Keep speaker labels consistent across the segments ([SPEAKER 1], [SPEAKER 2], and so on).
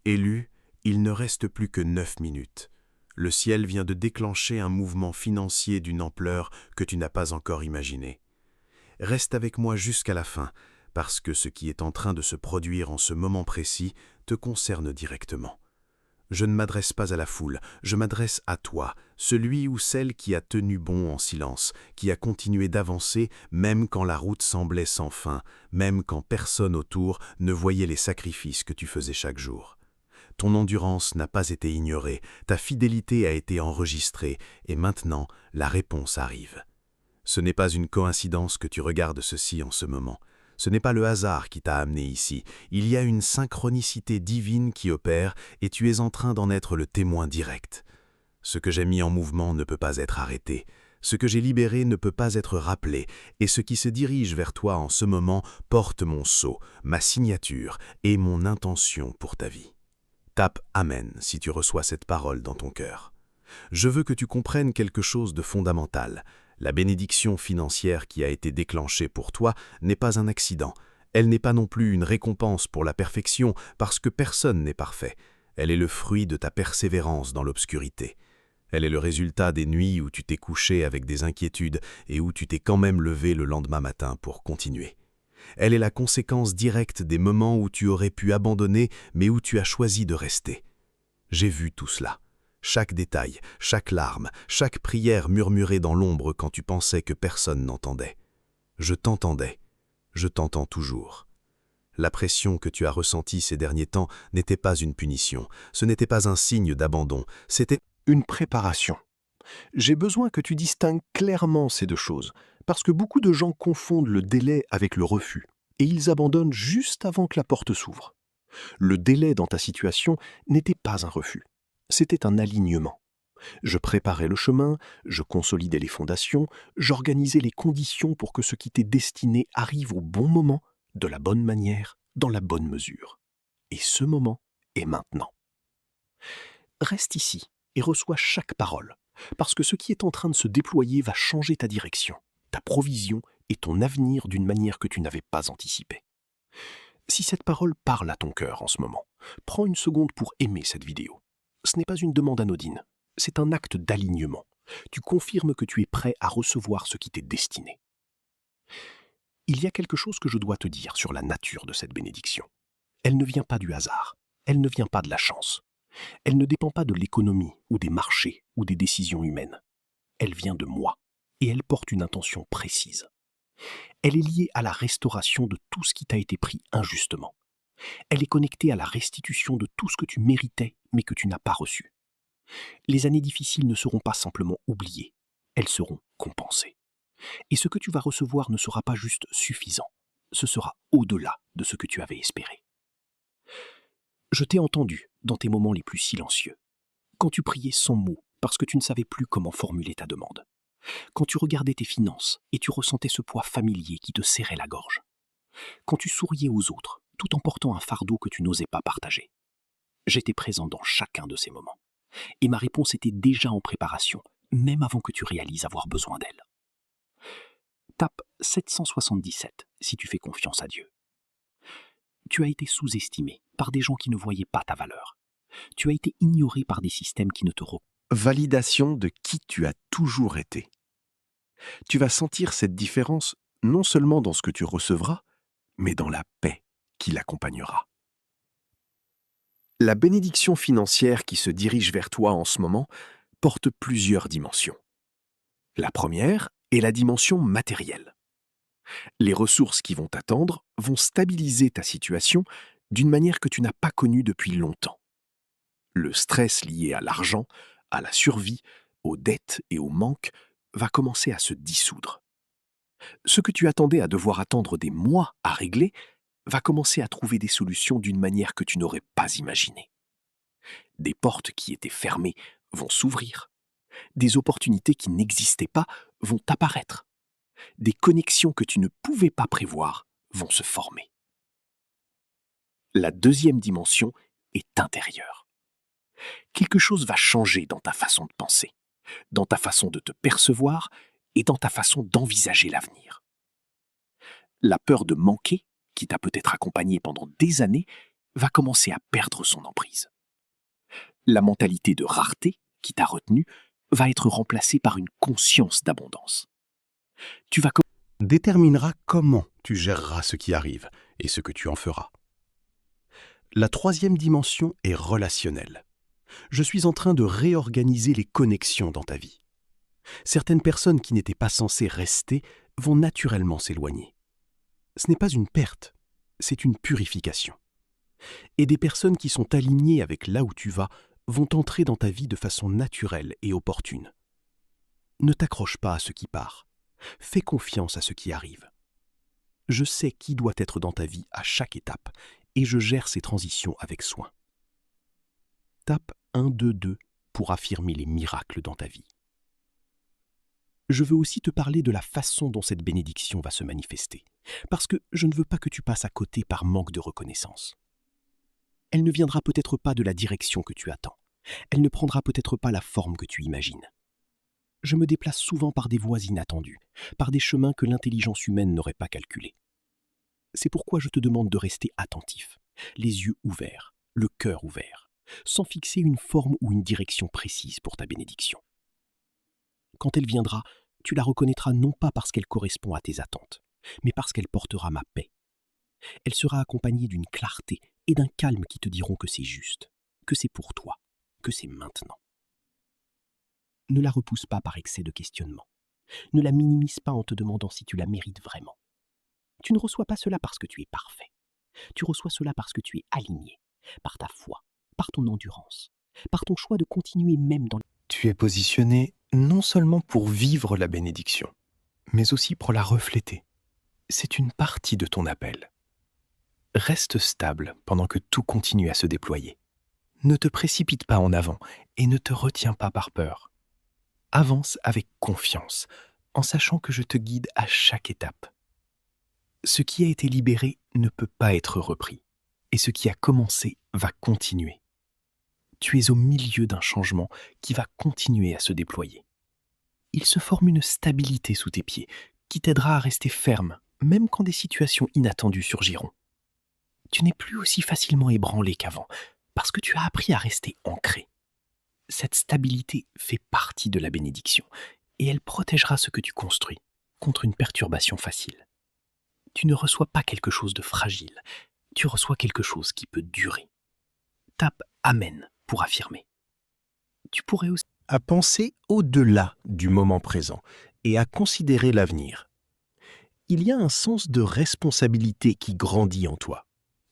[SPEAKER 1] Élu, il ne reste plus que 9 minutes. Le ciel vient de déclencher un mouvement financier d'une ampleur que tu n'as pas encore imaginée. Reste avec moi jusqu'à la fin, parce que ce qui est en train de se produire en ce moment précis te concerne directement. Je ne m'adresse pas à la foule, je m'adresse à toi, celui ou celle qui a tenu bon en silence, qui a continué d'avancer même quand la route semblait sans fin, même quand personne autour ne voyait les sacrifices que tu faisais chaque jour. Ton endurance n'a pas été ignorée, ta fidélité a été enregistrée, et maintenant la réponse arrive. Ce n'est pas une coïncidence que tu regardes ceci en ce moment. Ce n'est pas le hasard qui t'a amené ici. Il y a une synchronicité divine qui opère et tu es en train d'en être le témoin direct. Ce que j'ai mis en mouvement ne peut pas être arrêté. Ce que j'ai libéré ne peut pas être rappelé. Et ce qui se dirige vers toi en ce moment porte mon sceau, ma signature et mon intention pour ta vie. Tape « Amen » si tu reçois cette parole dans ton cœur. Je veux que tu comprennes quelque chose de fondamental. La bénédiction financière qui a été déclenchée pour toi n'est pas un accident. Elle n'est pas non plus une récompense pour la perfection, parce que personne n'est parfait. Elle est le fruit de ta persévérance dans l'obscurité. Elle est le résultat des nuits où tu t'es couché avec des inquiétudes et où tu t'es quand même levé le lendemain matin pour continuer. Elle est la conséquence directe des moments où tu aurais pu abandonner, mais où tu as choisi de rester. J'ai vu tout cela. Chaque détail, chaque larme, chaque prière murmurée dans l'ombre quand tu pensais que personne n'entendait. Je t'entendais. Je t'entends toujours. La pression que tu as ressentie ces derniers temps n'était pas une punition. Ce n'était pas un signe d'abandon. C'était
[SPEAKER 2] une préparation. J'ai besoin que tu distingues clairement ces deux choses, parce que beaucoup de gens confondent le délai avec le refus, et ils abandonnent juste avant que la porte s'ouvre. Le délai dans ta situation n'était pas un refus, c'était un alignement. Je préparais le chemin, je consolidais les fondations, j'organisais les conditions pour que ce qui t'est destiné arrive au bon moment, de la bonne manière, dans la bonne mesure. Et ce moment est maintenant. Reste ici et reçois chaque parole, parce que ce qui est en train de se déployer va changer ta direction, ta provision et ton avenir d'une manière que tu n'avais pas anticipée. Si cette parole parle à ton cœur en ce moment, prends une seconde pour aimer cette vidéo. Ce n'est pas une demande anodine, c'est un acte d'alignement. Tu confirmes que tu es prêt à recevoir ce qui t'est destiné. Il y a quelque chose que je dois te dire sur la nature de cette bénédiction. Elle ne vient pas du hasard, elle ne vient pas de la chance. Elle ne dépend pas de l'économie ou des marchés ou des décisions humaines. Elle vient de moi et elle porte une intention précise. Elle est liée à la restauration de tout ce qui t'a été pris injustement. Elle est connectée à la restitution de tout ce que tu méritais mais que tu n'as pas reçu. Les années difficiles ne seront pas simplement oubliées, elles seront compensées. Et ce que tu vas recevoir ne sera pas juste suffisant, ce sera au-delà de ce que tu avais espéré. Je t'ai entendu dans tes moments les plus silencieux, quand tu priais sans mots parce que tu ne savais plus comment formuler ta demande, quand tu regardais tes finances et tu ressentais ce poids familier qui te serrait la gorge, quand tu souriais aux autres tout en portant un fardeau que tu n'osais pas partager. J'étais présent dans chacun de ces moments, et ma réponse était déjà en préparation, même avant que tu réalises avoir besoin d'elle. Tape 777 si tu fais confiance à Dieu. Tu as été sous-estimé par des gens qui ne voyaient pas ta valeur. Tu as été ignoré par des systèmes qui ne te reconnaissent. Validation de qui tu as toujours été. Tu vas sentir cette différence non seulement dans ce que tu recevras, mais dans la paix qui l'accompagnera. La bénédiction financière qui se dirige vers toi en ce moment porte plusieurs dimensions. La première est la dimension matérielle. Les ressources qui vont t'attendre vont stabiliser ta situation d'une manière que tu n'as pas connue depuis longtemps. Le stress lié à l'argent, à la survie, aux dettes et au manque va commencer à se dissoudre. Ce que tu attendais à devoir attendre des mois à régler va commencer à trouver des solutions d'une manière que tu n'aurais pas imaginée. Des portes qui étaient fermées vont s'ouvrir. Des opportunités qui n'existaient pas vont apparaître. Des connexions que tu ne pouvais pas prévoir vont se former. La deuxième dimension est intérieure. Quelque chose va changer dans ta façon de penser, dans ta façon de te percevoir et dans ta façon d'envisager l'avenir. La peur de manquer, qui t'a peut-être accompagné pendant des années, va commencer à perdre son emprise. La mentalité de rareté qui t'a retenu va être remplacée par une conscience d'abondance. Tu vas
[SPEAKER 3] Déterminera comment tu géreras ce qui arrive et ce que tu en feras. La troisième dimension est relationnelle. Je suis en train de réorganiser les connexions dans ta vie. Certaines personnes qui n'étaient pas censées rester vont naturellement s'éloigner. Ce n'est pas une perte, c'est une purification. Et des personnes qui sont alignées avec là où tu vas vont entrer dans ta vie de façon naturelle et opportune. Ne t'accroche pas à ce qui part. Fais confiance à ce qui arrive. Je sais qui doit être dans ta vie à chaque étape et je gère ces transitions avec soin. Tape 1, 2, 2 pour affirmer les miracles dans ta vie. Je veux aussi te parler de la façon dont cette bénédiction va se manifester, parce que je ne veux pas que tu passes à côté par manque de reconnaissance. Elle ne viendra peut-être pas de la direction que tu attends. Elle ne prendra peut-être pas la forme que tu imagines. Je me déplace souvent par des voies inattendues, par des chemins que l'intelligence humaine n'aurait pas calculés. C'est pourquoi je te demande de rester attentif, les yeux ouverts, le cœur ouvert, sans fixer une forme ou une direction précise pour ta bénédiction. Quand elle viendra, tu la reconnaîtras non pas parce qu'elle correspond à tes attentes, mais parce qu'elle portera ma paix. Elle sera accompagnée d'une clarté et d'un calme qui te diront que c'est juste, que c'est pour toi, que c'est maintenant. Ne la repousse pas par excès de questionnement. Ne la minimise pas en te demandant si tu la mérites vraiment. Tu ne reçois pas cela parce que tu es parfait. Tu reçois cela parce que tu es aligné, par ta foi, par ton endurance, par ton choix de continuer même dans...
[SPEAKER 2] Tu es positionné non seulement pour vivre la bénédiction, mais aussi pour la refléter. C'est une partie de ton appel. Reste stable pendant que tout continue à se déployer. Ne te précipite pas en avant et ne te retiens pas par peur. Avance avec confiance, en sachant que je te guide à chaque étape. Ce qui a été libéré ne peut pas être repris, et ce qui a commencé va continuer. Tu es au milieu d'un changement qui va continuer à se déployer. Il se forme une stabilité sous tes pieds qui t'aidera à rester ferme, même quand des situations inattendues surgiront. Tu n'es plus aussi facilement ébranlé qu'avant, parce que tu as appris à rester ancré. Cette stabilité fait partie de la bénédiction, et elle protégera ce que tu construis contre une perturbation facile. Tu ne reçois pas quelque chose de fragile, tu reçois quelque chose qui peut durer. Tape Amen pour affirmer. Tu pourrais aussi
[SPEAKER 3] À penser au-delà du moment présent et à considérer l'avenir. Il y a un sens de responsabilité qui grandit en toi,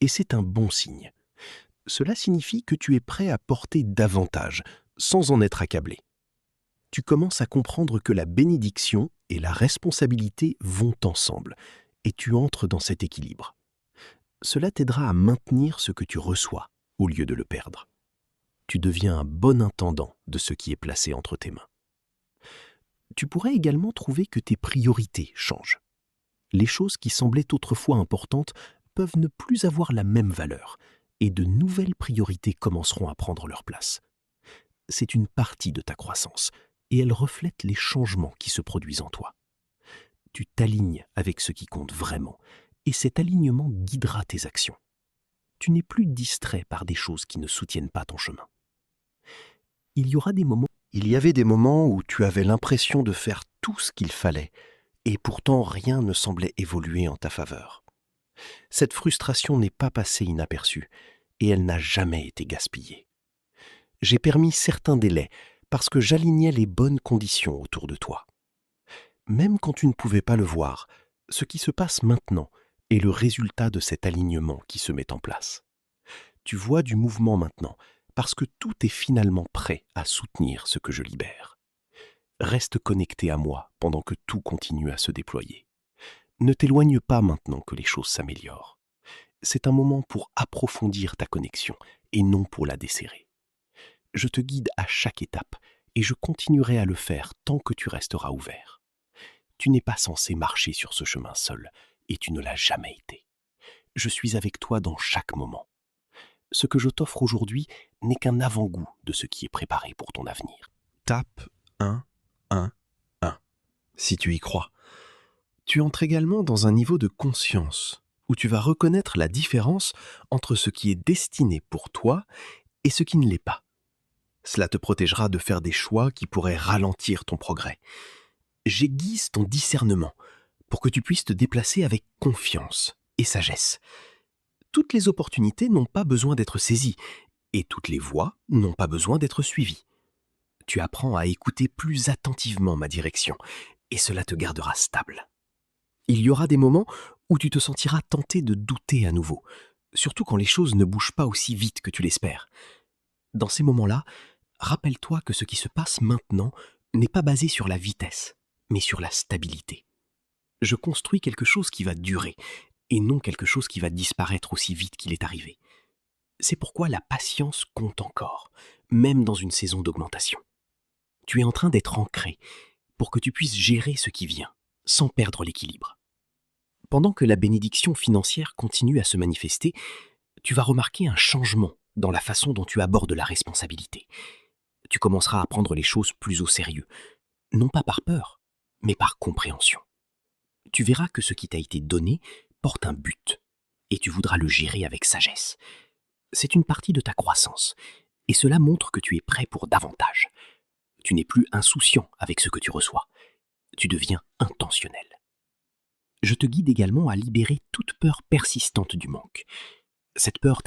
[SPEAKER 3] et c'est un bon signe. Cela signifie que tu es prêt à porter davantage, sans en être accablé. Tu commences à comprendre que la bénédiction et la responsabilité vont ensemble, et tu entres dans cet équilibre. Cela t'aidera à maintenir ce que tu reçois, au lieu de le perdre. Tu deviens un bon intendant de ce qui est placé entre tes mains. Tu pourrais également trouver que tes priorités changent. Les choses qui semblaient autrefois importantes peuvent ne plus avoir la même valeur, et de nouvelles priorités commenceront à prendre leur place. C'est une partie de ta croissance, et elle reflète les changements qui se produisent en toi. Tu t'alignes avec ce qui compte vraiment, et cet alignement guidera tes actions. Tu n'es plus distrait par des choses qui ne soutiennent pas ton chemin. Il y avait des moments où tu avais l'impression de faire tout ce qu'il fallait, et pourtant rien ne semblait évoluer en ta faveur. Cette frustration n'est pas passée inaperçue, et elle n'a jamais été gaspillée. J'ai permis certains délais parce que j'alignais les bonnes conditions autour de toi. Même quand tu ne pouvais pas le voir, ce qui se passe maintenant est le résultat de cet alignement qui se met en place. Tu vois du mouvement maintenant, parce que tout est finalement prêt à soutenir ce que je libère. Reste connecté à moi pendant que tout continue à se déployer. Ne t'éloigne pas maintenant que les choses s'améliorent. C'est un moment pour approfondir ta connexion et non pour la desserrer. Je te guide à chaque étape et je continuerai à le faire tant que tu resteras ouvert. Tu n'es pas censé marcher sur ce chemin seul et tu ne l'as jamais été. Je suis avec toi dans chaque moment. Ce que je t'offre aujourd'hui n'est qu'un avant-goût de ce qui est préparé pour ton avenir. Tape 1, 1, 1, si tu y crois. Tu entres également dans un niveau de conscience
[SPEAKER 2] où tu vas reconnaître la différence entre ce qui est destiné pour toi et ce qui ne l'est pas. Cela te protégera de faire des choix qui pourraient ralentir ton progrès. J'aiguise ton discernement pour que tu puisses te déplacer avec confiance et sagesse. Toutes les opportunités n'ont pas besoin d'être saisies et toutes les voies n'ont pas besoin d'être suivies. Tu apprends à écouter plus attentivement ma direction et cela te gardera stable. Il y aura des moments où tu te sentiras tenté de douter à nouveau, surtout quand les choses ne bougent pas aussi vite que tu l'espères. Dans ces moments-là, rappelle-toi que ce qui se passe maintenant n'est pas basé sur la vitesse, mais sur la stabilité. Je construis quelque chose qui va durer, et non quelque chose qui va disparaître aussi vite qu'il est arrivé. C'est pourquoi la patience compte encore, même dans une saison d'augmentation. Tu es en train d'être ancré pour que tu puisses gérer ce qui vient, sans perdre l'équilibre. Pendant que la bénédiction financière continue à se manifester, tu vas remarquer un changement dans la façon dont tu abordes la responsabilité. Tu commenceras à prendre les choses plus au sérieux, non pas par peur, mais par compréhension. Tu verras que ce qui t'a été donné porte un but, et tu voudras le gérer avec sagesse. C'est une partie de ta croissance, et cela montre que tu es prêt pour davantage. Tu n'es plus insouciant avec ce que tu reçois. Tu deviens intentionnel. Je te guide également à libérer toute peur persistante du manque. Cette peur